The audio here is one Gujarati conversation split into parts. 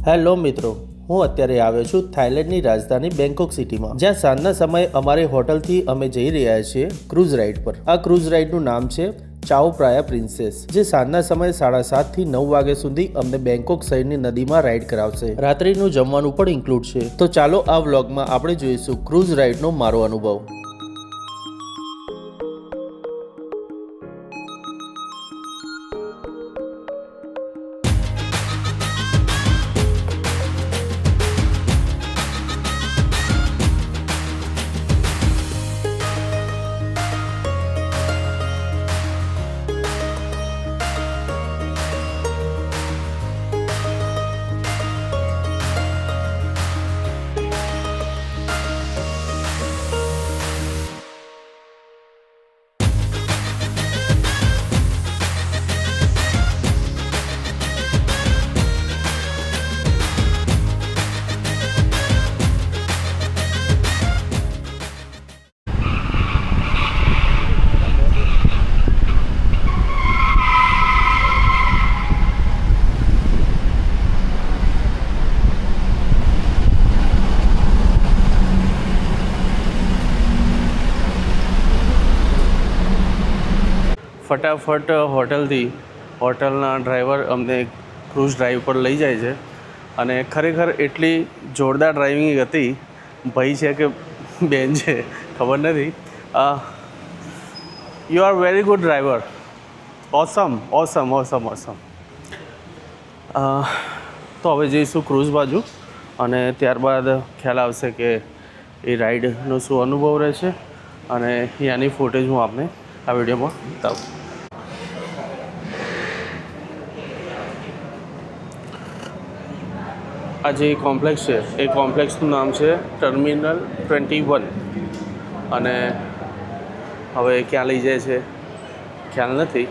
હેલો મિત્રો, હું અત્યારે આવ્યો છું થાઈલેન્ડની રાજધાની બેંકોક સિટીમાં, જ્યાં સાંજના સમયે અમારી હોટલથી અમે જઈ રહ્યા છીએ ક્રૂઝ રાઇડ પર. આ ક્રૂઝ રાઇડનું નામ છે ચાઓ પ્રાયા પ્રિન્સેસ, જે સાંજના સમયે 7:30 થી 9 વાગ્યા સુધી અમને બેંકોક શહેરની નદીમાં રાઇડ કરાવશે. રાત્રિનું જમવાનું પણ ઇન્ક્લુડ છે. તો ચાલો આ વ્લોગમાં આપણે જોઈશું ક્રૂઝ રાઇડનો મારો અનુભવ. ફટાફટ હોટલના ડ્રાઈવર અમને ક્રૂઝ ડ્રાઈવ પર લઈ જાય છે અને ખરેખર એટલી જોરદાર ડ્રાઇવિંગ હતી. ભાઈ છે કે બેન છે ખબર નથી. You are very good driver. Awesome. તો હવે જઈશું ક્રૂઝ બાજુ અને ત્યારબાદ ખ્યાલ આવશે કે એ રાઈડનો શું અનુભવ રહેશે અને ત્યાંની ફૂટેજ હું આપને આ વિડીયોમાં બતાવું. આ જે કોમ્પ્લેક્સ છે એ કોમ્પ્લેક્સનું નામ છે ટર્મિનલ 21 અને હવે ક્યાં લઈ જાય છે ખ્યાલ નથી.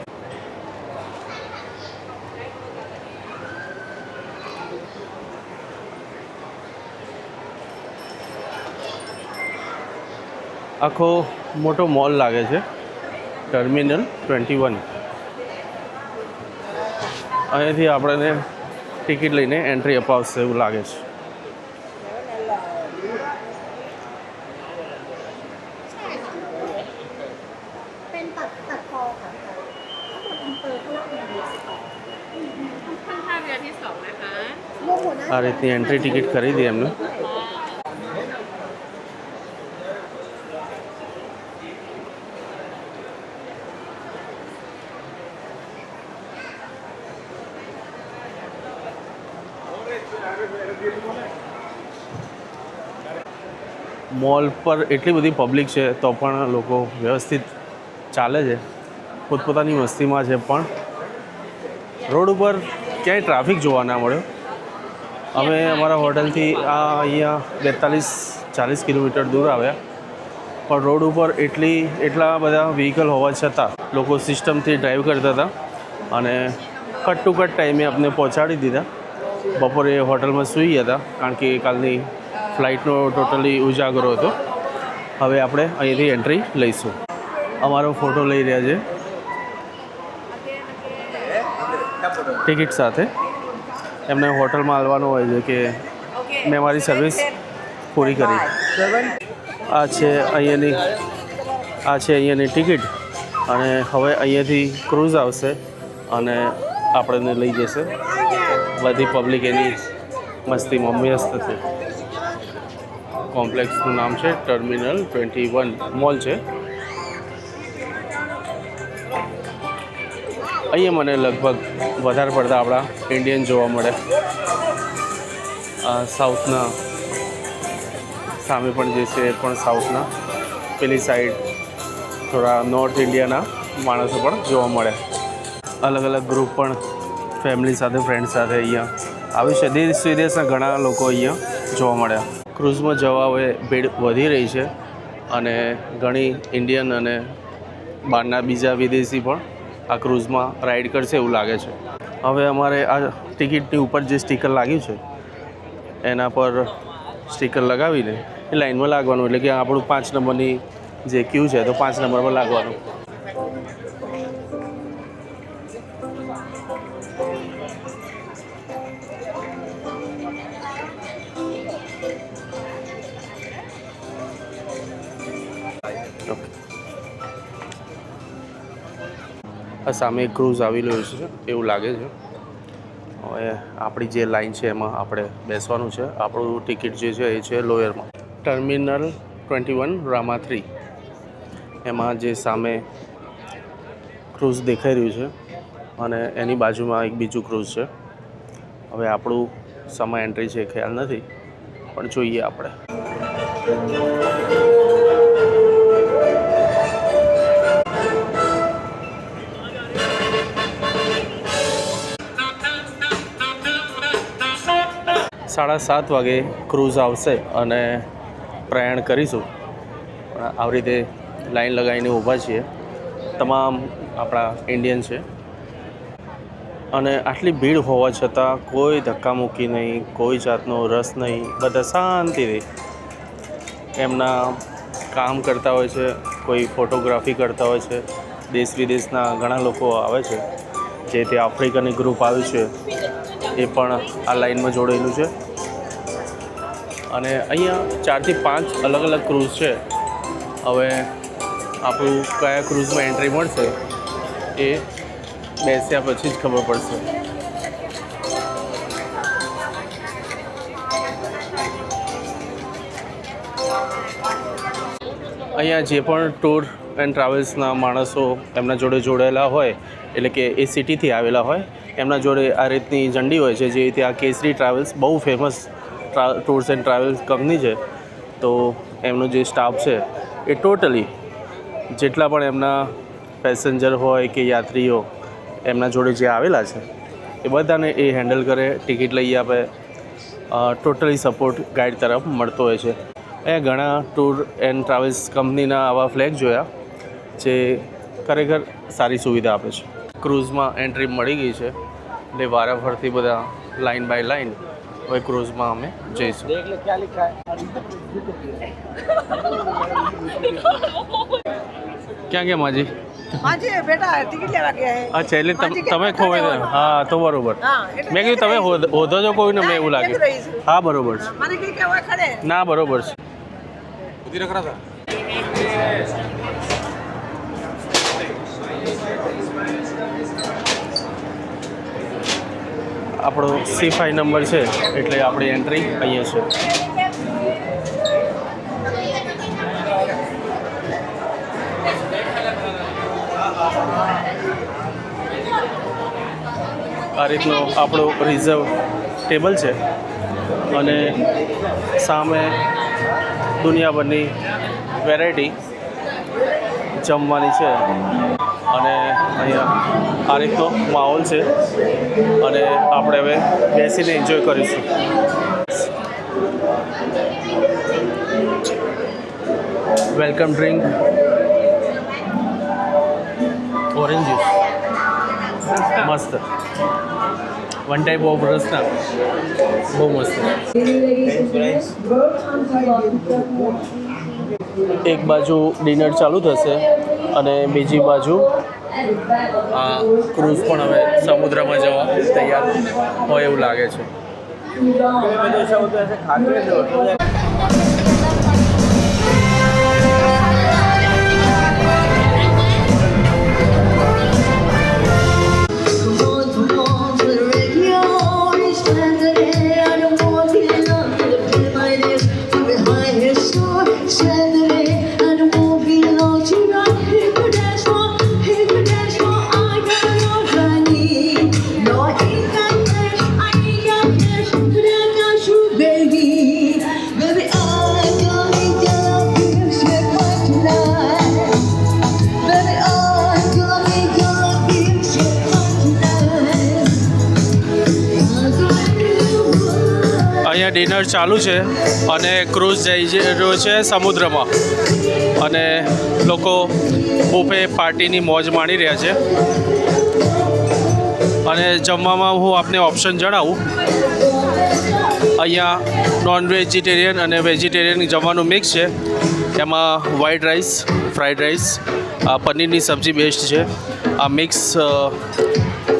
આખો મોટો મોલ લાગે છે ટર્મિનલ 21. અહીંયાથી આપણને ટિકિટ લઈને એન્ટ્રી અપાવશે એવું લાગે છે. આ રીતની એન્ટ્રી ટિકિટ ખરીદી એમને. મોલ પર એટલી બધી પબ્લિક છે તો પણ લોકો વ્યવસ્થિત ચાલે છે, પોતપોતાની મસ્તીમાં છે. પણ રોડ ઉપર ક્યાંય ટ્રાફિક જોવા ના મળ્યો. અમે અમારા હોટલથી અહીંયા 42-40 કિલોમીટર દૂર આવ્યા, પણ રોડ ઉપર એટલા બધા વ્હીકલ હોવા છતાં લોકો સિસ્ટમથી ડ્રાઈવ કરતા હતા અને કટ ટુ કટ ટાઈમે અમને પહોંચાડી દીધા. બપોરે હોટલમાં સૂઈ ગયા હતા કારણ કે કાલની ફ્લાઇટનો ટોટલી ઉજાગરો હતો. હવે આપણે અહીંથી એન્ટ્રી લઈશું. અમારો ફોટો લઈ રહ્યા છે ટિકિટ સાથે. એમને હોટલમાં આવવાનું હોય છે કે મેં મારી સર્વિસ પૂરી કરી. આ છે અહીંયાની ટિકિટ અને હવે અહીંયાથી ક્રૂઝ આવશે અને આપણને લઈ જશે. બધી પબ્લિક એની મસ્તીમાં વ્યસ્ત છે. કોમ્પ્લેક્સનું નામ છે ટર્મિનલ 21 મોલ છે. અહીંયા મને લગભગ વધારે પડતા આપણા ઇન્ડિયન જોવા મળે. સાઉથના સામે પણ જે છે એ પણ સાઉથના, પેલી સાઈડ થોડા નોર્થ ઇન્ડિયાના માણસો પણ જોવા મળે. અલગ અલગ ગ્રુપ પણ ફેમિલી સાથે ફ્રેન્ડ સાથે અહીંયા આવે છે. દેશ વિદેશના ઘણા લોકો અહીંયા જોવા મળ્યા. ક્રૂઝમાં જવા હવે ભીડ વધી રહી છે અને ઘણી ઇન્ડિયન અને બહારના બીજા વિદેશી પણ આ ક્રૂઝમાં રાઈડ કરશે એવું લાગે છે. હવે અમારે આ ટિકિટની ઉપર જે સ્ટીકર લાગ્યું છે એના પર સ્ટીકર લગાવીને એ લાઈનમાં લાગવાનું, એટલે કે આપણું 5 નંબરની જે ક્યુ છે તો 5 નંબર પર લાગવાનું. આ સામે ક્રૂઝ આવી રહ્યું છે એવું લાગે છે. હવે આપણી જે લાઈન છે એમાં આપણે બેસવાનું છે. આપણું ટિકિટ જે છે એ છે લોયરમાં. ટર્મિનલ 21 રામા 3 એમાં જે સામે ક્રૂઝ દેખાઈ રહ્યું છે અને એની બાજુમાં એક બીજું ક્રૂઝ છે. હવે આપણું સમય એન્ટ્રી છે ખ્યાલ નથી, પણ જોઈએ આપણે. સાડા 7 વાગે ક્રૂઝ આવશે અને પ્રયાણ કરીશું. આવી રીતે લાઈન લગાવીને ઊભા છીએ. તમામ આપણા ઇન્ડિયન છે અને આટલી ભીડ હોવા છતાં કોઈ ધક્કામુક્કી નહીં, કોઈ જાતનો રસ નહીં. બધા શાંતિથી એમના કામ કરતા હોય છે, કોઈ ફોટોગ્રાફી કરતા હોય છે. દેશ વિદેશના ઘણા લોકો આવે છે. જે તે આફ્રિકનની ગ્રુપ આવ્યું છે એ પણ આ લાઈનમાં જોડેલું છે. અને અહીંયા 4 થી 5 અલગ અલગ ક્રૂઝ છે. હવે આપણું કયા ક્રૂઝમાં એન્ટ્રી મળશે એ બેસ્યા પછી જ ખબર પડશે. અહીંયા જે પણ ટૂર એન્ડ ટ્રાવેલ્સના માણસો એમના જોડે જોડાયેલા હોય, એટલે કે એ સિટીથી આવેલા હોય, એમના જોડે આ રીતની ઝંડી હોય છે. જે ત્યાં કેસરી ટ્રાવેલ્સ બહુ famous tours and travels company છે. તો એમનો જે સ્ટાફ છે એ ટોટલી જેટલા પણ એમના પેસેન્જર હોય કે યાત્રીઓ એમના જોડે જે આવેલા છે એ બધાને એ હેન્ડલ કરે, ટિકિટ લઈ આપે. ટોટલી સપોર્ટ ગાઈડ તરફ મળતો હોય છે. અહીંયા ઘણા ટૂર એન્ડ ટ્રાવેલ્સ કંપનીના આવા ફ્લેગ જોયા જે ખરેખર સારી સુવિધા આપે છે. ક્રૂઝમાં એન્ટ્રી મળી ગઈ છે એટલે વારાફરતી બધા લાઇન બાય લાઇન હવે ક્રૂઝમાં અમે જઈશું. ક્યાં ગયા માજી? માજી બેટા ટિકિટ લેવા ગયા હે. અચ્છા, એટલે તમે ખોવાઈ. હા તો બરોબર. મેં કીધું તમે હોધો છો કોઈને, મેં એવું લાગે. હા બરોબર છે. મને કઈ કહેવાય ખરે ના બરોબર છે. આપણો C5 નંબર છે એટલે આપણી એન્ટ્રી અહીંયા છે. આ રીતનો આપણો રિઝર્વ ટેબલ છે અને સામે દુનિયાભરની વેરાયટી જમવાની છે. અને અહીંયા આ રીતનો માહોલ છે અને આપણે હવે બેસીને એન્જોય કરીશું. વેલકમ ડ્રિંક ઓરેન્જ જ્યુસ મસ્ત. વન ટાઈપ ઓફ રસના બહુ મસ્ત. એક બાજુ ડિનર ચાલુ થશે અને બીજી બાજુ આ ક્રૂઝ પણ હવે સમુદ્રમાં જવા તૈયાર હોય એવું લાગે છે. અહીંયા ડિનર ચાલુ છે અને ક્રૂઝ જઈ રહ્યો છે સમુદ્રમાં અને લોકો બુફે પાર્ટીની મોજ માણી રહ્યા છે. અને જમવામાં હું આપને ઓપ્શન જણાવું. અહીંયા નોન વેજીટેરિયન અને વેજીટેરિયન જમવાનું મિક્સ છે. એમાં વ્હાઈટ રાઈસ, ફ્રાઈડ રાઈસ, પનીરની સબ્જી બેસ્ટ છે. આ મિક્સ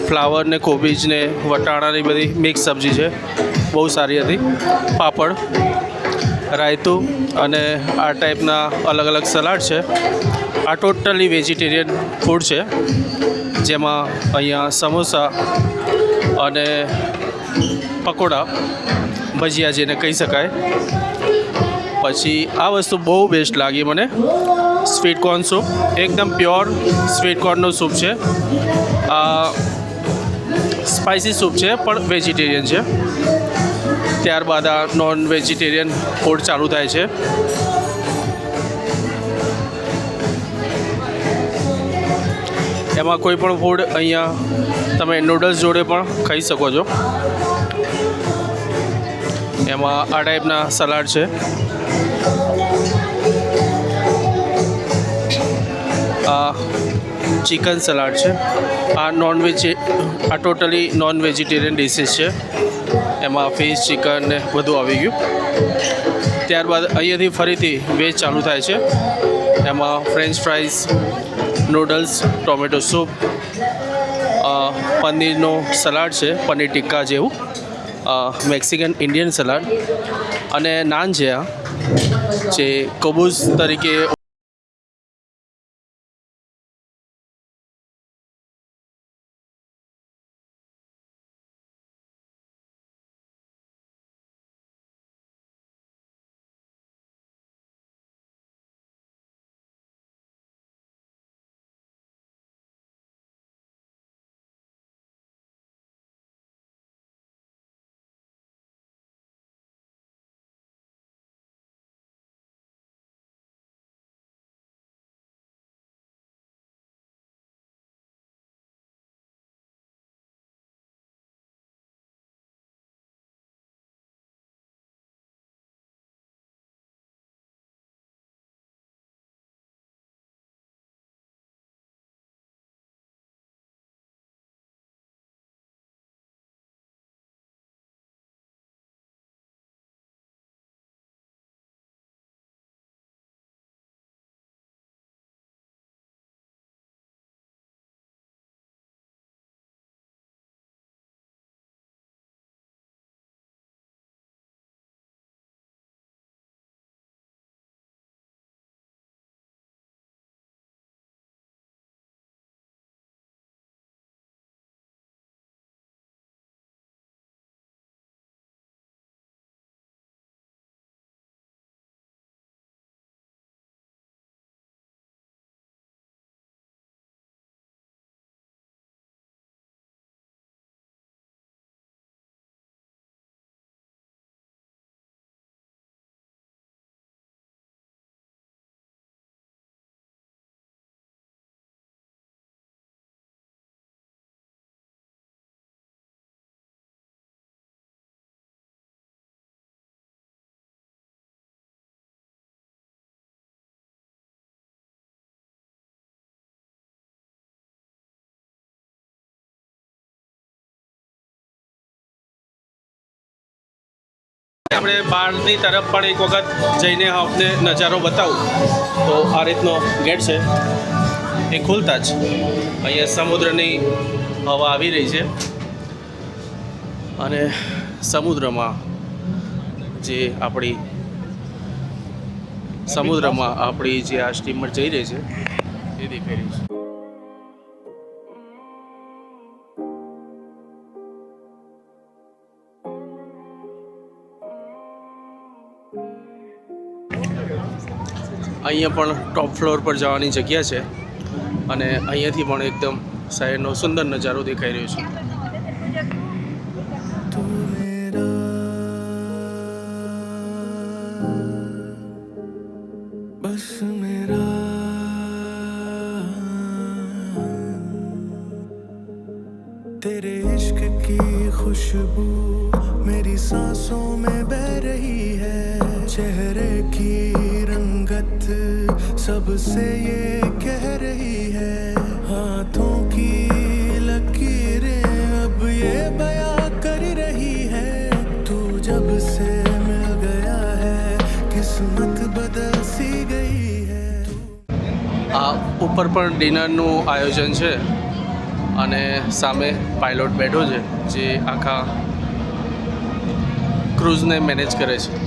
ફ્લાવર ને કોબીજ ને વટાણાની બધી મિક્સ સબ્જી છે, બહુ સારી હતી. પાપડ, રાયતું અને આ ટાઈપના અલગ અલગ સલાડ છે. આ ટોટલી વેજીટેરિયન ફૂડ છે. જેમાં અહીંયા સમોસા અને પકોડા ભજીયા જેને કહી શકાય. પછી આ વસ્તુ બહુ બેસ્ટ લાગી મને, સ્વીટ કોર્ન સૂપ. એકદમ પ્યોર સ્વીટ કોર્નનો સૂપ છે. આ સ્પાઇસી સૂપ છે પણ વેજીટેરિયન છે. ત્યારબાદ આ નોન વેજીટેરિયન ફૂડ ચાલુ થાય છે. એમાં કોઈ પણ ફૂડ અહીંયા તમે નૂડલ્સ જોડે પણ ખાઈ શકો છો. એમાં આ ટાઈપના સલાડ છે. આ ચિકન સલાડ છે. આ આ ટોટલી નોન વેજીટેરિયન ડિશિસ છે. એમાં ફિશ, ચિકન ને બધું આવી ગયું. ત્યારબાદ અહીંયાથી ફરીથી વેજ ચાલુ થાય છે. એમાં French fries, noodles, tomato soup, પનીરનો સલાડ છે, પનીર ટિક્કા જેવું, મેક્સિકન ઇન્ડિયન સલાડ અને નાન છે. આ જે કબૂઝ તરીકે આપણે બહારની તરફ પણ એક વખત જઈને આપને નજારો બતાવું તો આ રીતનો ગેટ છે. એ ખુલતા જ અહીંયા સમુદ્રની હવા આવી રહી છે અને સમુદ્રમાં જે આપણી જે આ સ્ટીમર જઈ રહી છે એ દેખાઈ રહી છે. અહીંયા પણ ટોપ ફ્લોર પર જવાની જગ્યા છે અને અહીંયાથી પણ એકદમ શહેરનો સુંદર નજારો દેખાઈ રહ્યો છે. बस मेरा तेरे इश्क की खुशबू मेरी सांसों में बह रही है चेहरे की रंगत सबसे ये कह रही है हाथों की लकीरें अब ये बयां कर रही है तू जब से मिल गया है किस्मत बदल सी गई है. આ ઉપર પણ ડિનરનું આયોજન છે અને સામે પાયલોટ બેઠો છે જે આખા ક્રૂઝને મેનેજ કરે છે.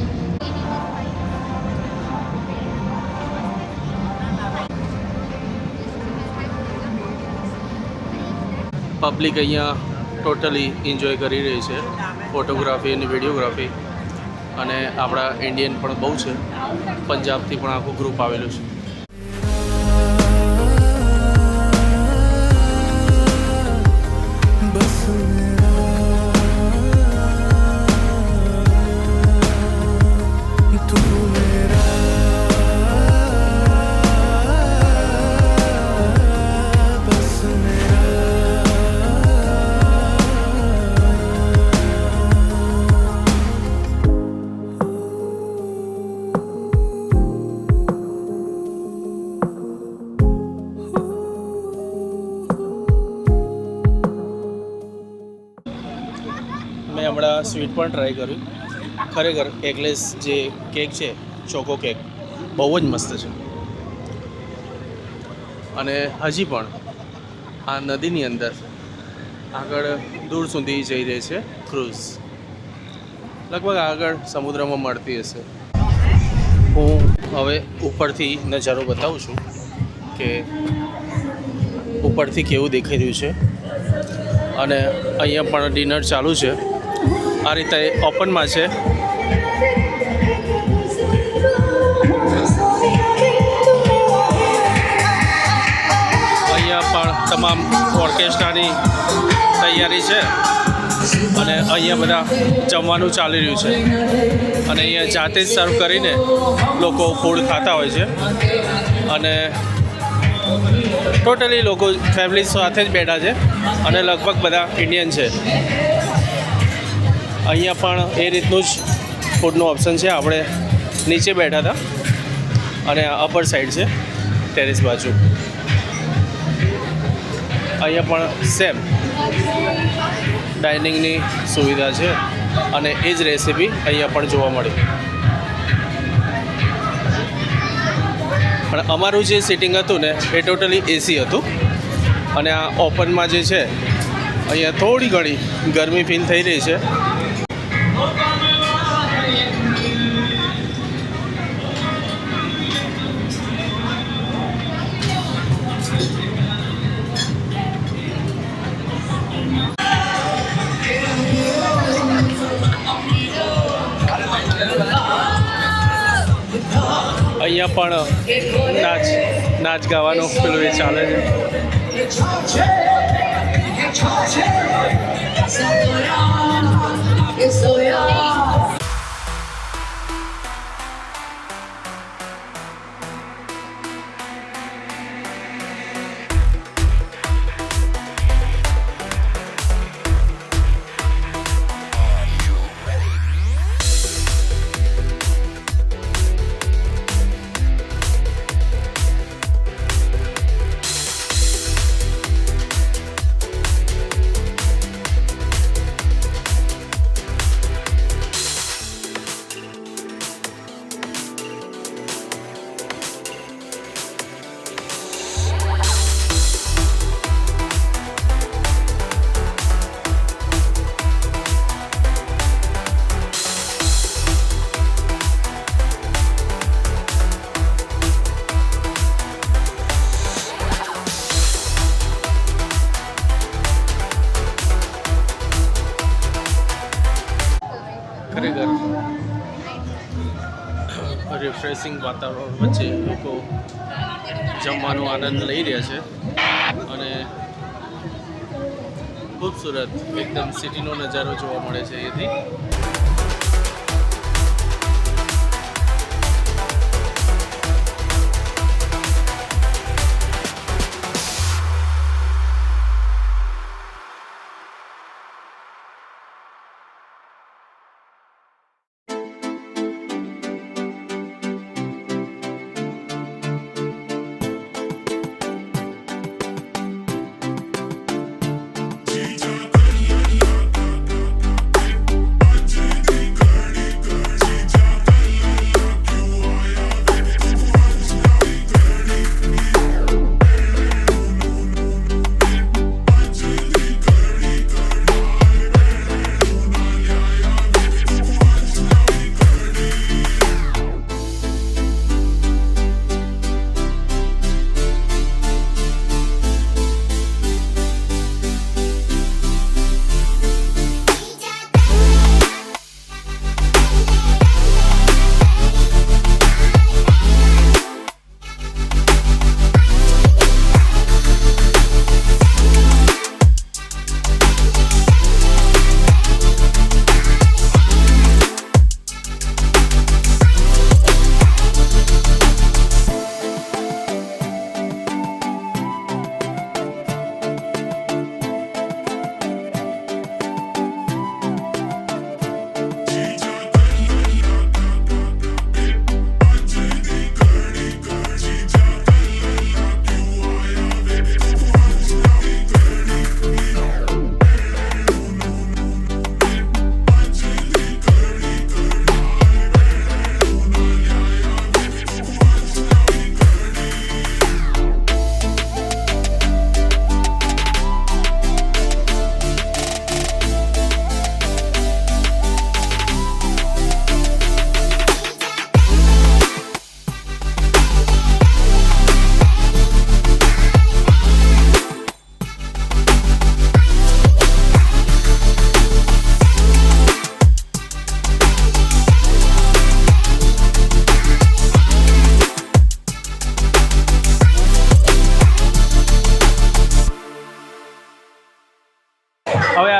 પબ્લિક અહીંયા ટોટલી એન્જોય કરી રહી છે ફોટોગ્રાફી અને વિડીયોગ્રાફી. અને આપણા ઇન્ડિયન પણ બહુ છે, પંજાબથી પણ આખું ગ્રુપ આવેલું છે. बस मेरा तू मेरा बस મેં હમણાં સ્વીટ પણ ટ્રાય કર્યું. ખરેખર એગલેસ જે કેક છે, ચોકો કેક, બહુ જ મસ્ત છે. અને હજી પણ આ નદીની અંદર આગળ દૂર સુધી જઈ રહી છે ક્રૂઝ. લગભગ આગળ સમુદ્રમાં મળતી હશે. હું હવે ઉપરથી નજારો બતાવું છું કે ઉપરથી કેવું દેખાઈ રહ્યું છે. અને અહીંયા પણ ડિનર ચાલુ છે. આ રીતે ઓપનમાં છે. અહીંયા પણ તમામ ઓર્કેસ્ટ્રાની તૈયારી છે. અને અહીંયા બધા જમવાનું ચાલી રહ્યું છે. અને અહીંયા જાતે જ સર્વ કરીને લોકો ફૂડ ખાતા હોય છે. અને ટોટલી લોકો ફેમિલી સાથે જ બેઠા છે. અને લગભગ બધા ઇન્ડિયન છે. અહીંયા પણ એ રીતનું જ ફૂડનું ઓપ્શન છે. આપણે નીચે બેઠા હતા અને અપર સાઈડ છે ટેરેસ બાજુ. અહીંયા પણ સેમ ડાઇનિંગની સુવિધા છે. અને એ જ રેસીપી અહીંયા પણ જોવા મળે. પણ અમારું જે સિટિંગ હતું ને એ ટોટલી એસી હતું. અને આ ઓપનમાં જે છે અહીંયા થોડી ઘણી ગરમી ફીલ થઈ રહી છે. અહીંયા પણ નાચ ગાવાનું પેલું એ ચાલે છે. ખરેખર રિફ્રેશિંગ વાતાવરણ વચ્ચે લોકો જમવાનો આનંદ લઈ રહ્યા છે. અને ખૂબસૂરત એકદમ સિટીનો નજારો જોવા મળે છે અહીંથી.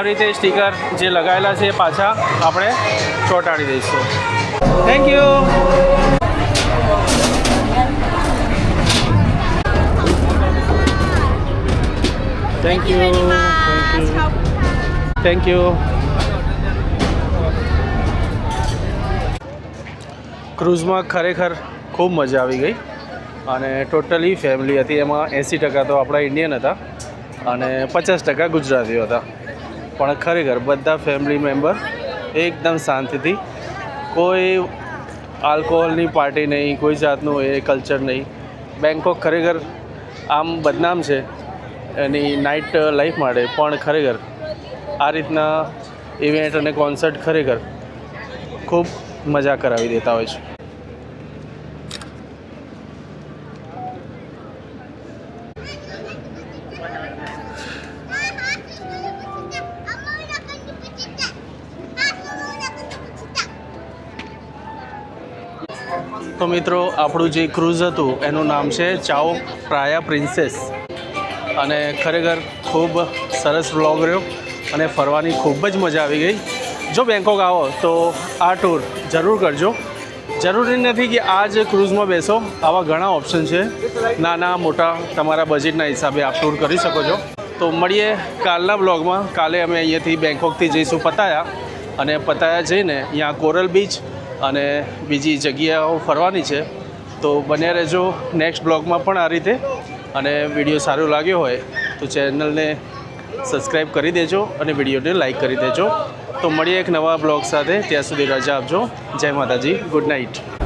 રીતે સ્ટીકર જે લગાવેલા છે એ પાછા આપણે ચોંટાડી દઈશું. Thank you. Thank you. Thank you. ક્રૂઝમાં ખરેખર ખૂબ મજા આવી ગઈ અને ટોટલી ફેમિલી હતી. એમાં 80% તો આપણા ઇન્ડિયન હતા અને 50% ગુજરાતીઓ હતા. પણ ખરેખર બધા ફેમિલી મેમ્બર એકદમ શાંતિથી, કોઈ આલ્કોહોલની પાર્ટી નહીં, કોઈ જાતનું એ કલ્ચર નહીં. બેંકોક ખરેખર આમ બદનામ છે એની નાઇટ લાઈફ માટે, પણ ખરેખર આ રીતના ઇવેન્ટ અને કોન્સર્ટ ખરેખર ખૂબ મજા કરાવી દેતા હોય છે. તો મિત્રો, આપણું જે ક્રૂઝ હતું એનું નામ છે ચાઓ પ્રાયા પ્રિન્સેસ અને ખરેખર ખૂબ સરસ વ્લોગ રહ્યો અને ફરવાની ખૂબ જ મજા આવી ગઈ. જો બેંકોક આવો તો આ ટૂર જરૂર કરજો. જરૂરી નથી કે આ જ ક્રૂઝમાં બેસો, આવા ઘણા ઓપ્શન છે. નાના મોટા તમારા બજેટના હિસાબે આપ ટૂર કરી શકો છો. તો મળીએ કાલના બ્લોગમાં. કાલે અમે અહીંયાથી બેંકોકથી જઈશું પતાયા અને પતાયા જઈને અહીંયા કોરલ બીચ અને બીજી જગ્યાઓ ફરવાની છે. તો બન્યા રહેજો નેક્સ્ટ બ્લોગમાં પણ આ રીતે. અને વિડીયો સારો લાગ્યો હોય તો ચેનલને સબસ્ક્રાઈબ કરી દેજો અને વિડીયોને લાઈક કરી દેજો. તો મળીએ એક નવા બ્લોગ સાથે. ત્યાં સુધી રજા આપજો. જય માતાજી. Good night.